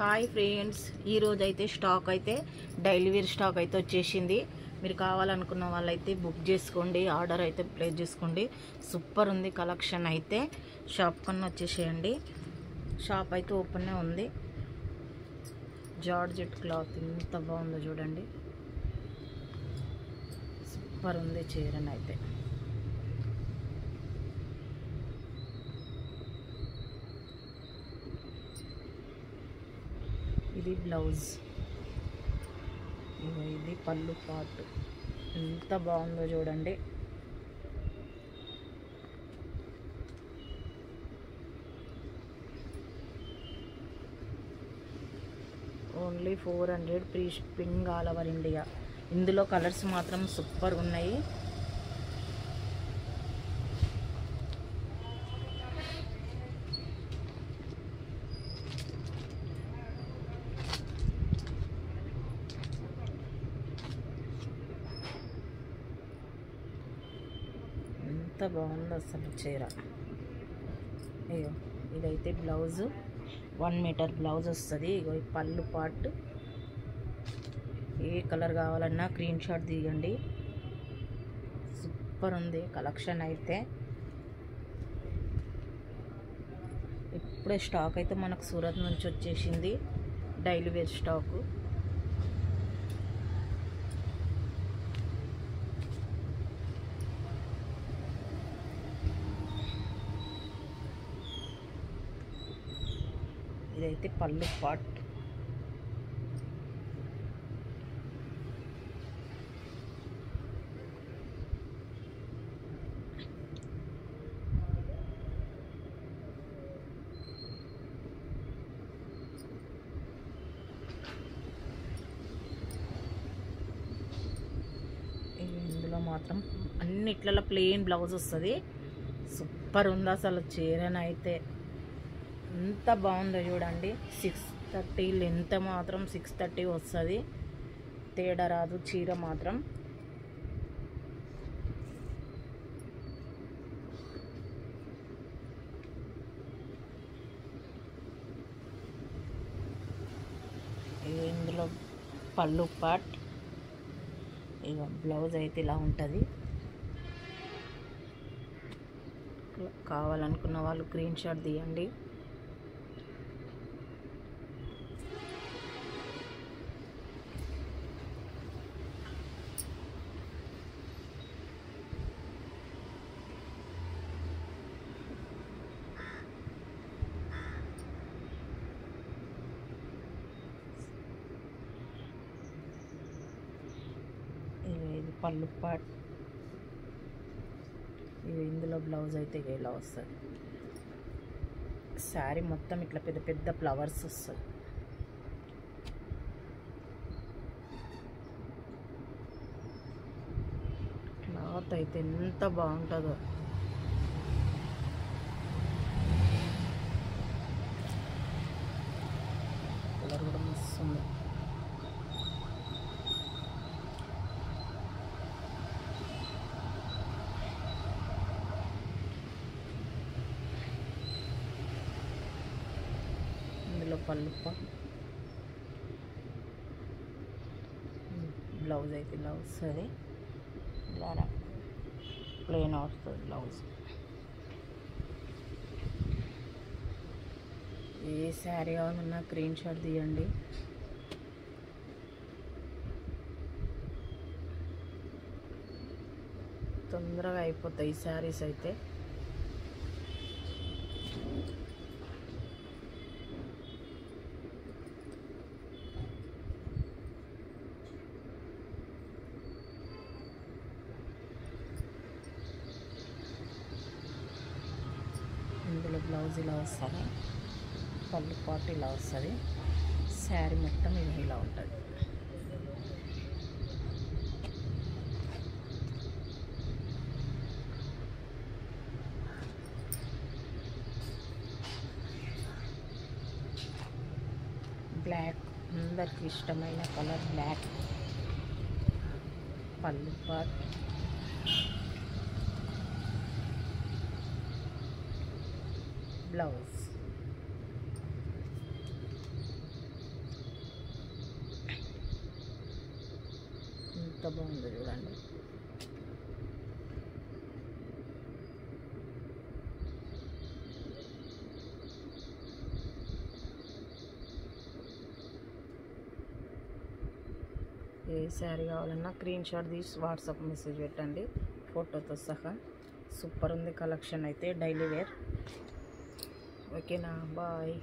Hi friends, ఈరోజు అయితే stock అయితే డైలీ వేర్ స్టాక్ అయితే వచ్చేసింది. మీరు కావాలనుకున్న వాళ్ళైతే బుక్ చేసుకోండి, ఆర్డర్ అయితే ప్లేస్ చేసుకోండి. సూపర్ ఉంది కలెక్షన్ అయితే. షాప్ కన్నా వచ్చేసేయండి. షాప్ అయితే ఓపెన్నే ఉంది. జార్జెట్ క్లాత్ ఎంత బాగుందో చూడండి. సూపర్ ఉంది చీరనైతే. ఇది బ్లౌజ్, ఇది పళ్ళు పార్ట్. ఎంత బాగుందో చూడండి. Only 400 free shipping all over India. ఇందులో కలర్స్ మాత్రం సూపర్ ఉన్నాయి. ఎంత బాగుందో అసలు చీర. అయ్యో, ఇదైతే బ్లౌజు 1 మీటర్ బ్లౌజ్ వస్తుంది. ఇగో ఈ పళ్ళు పార్ట్. ఏ కలర్ కావాలన్నా స్క్రీన్ షాట్ తీయండి. సూపర్ ఉంది కలెక్షన్ అయితే. ఇప్పుడే స్టాక్ అయితే మనకు సూరత్ నుంచి వచ్చేసింది, డైలీ వేర్ స్టాకు. ఇదైతే పళ్ళు పార్ట్. ఇందులో మాత్రం అన్నిట్లలో ప్లెయిన్ బ్లౌజ్ వస్తుంది. సూపర్ ఉంది అసలు చీరనైతే. ఎంత బాగుందో చూడండి. 630 లెంత్ మాత్రం 630 వస్తుంది. తేడా రాదు చీర మాత్రం. ఇందులో పళ్ళు పార్ట్. ఇక బ్లౌజ్ అయితే ఇలా ఉంటుంది. కావాలనుకున్న వాళ్ళు స్క్రీన్ షాట్ తీయండి. ఇది పళ్ళు పార్ట్. ఇది ఇందులో బ్లౌజ్ అయితే ఇలా వస్తుంది. శారీ మొత్తం ఇట్లా పెద్ద పెద్ద ఫ్లవర్స్ వస్తుంది. క్లాత్ అయితే ఎంత బాగుంటుందో. కలర్ కూడా మస్తుంది. ఇందులో పళ్ళు బ్లౌజ్ అయితే ఇలా వస్తుంది. ఇలా ప్లెయిన్ వస్తుంది బ్లౌజ్. ఏ శారీ కావాలన్నా స్క్రీన్ షాట్ తీయండి. తొందరగా అయిపోతాయి ఈ శారీస్ అయితే. ఇందులో బ్లౌజ్ ఇలా వస్తుంది, పళ్ళు పార్ట్ ఇలా వస్తుంది, శారీ మొత్తం ఇలా ఉంటుంది. బ్లాక్, అందరికి ఇష్టమైన కలర్ బ్లాక్. పళ్ళు పార్ట్, బ్లౌజ్. ఎంత బాగుందో చూడండి. ఏ శారీ కావాలన్నా స్క్రీన్ షాట్ తీసి వాట్సాప్ మెసేజ్ పెట్టండి ఫోటోతో సహా. సూపర్ ఉంది కలెక్షన్ అయితే, డైలీ వేర్. ఓకేనా, బాయ్.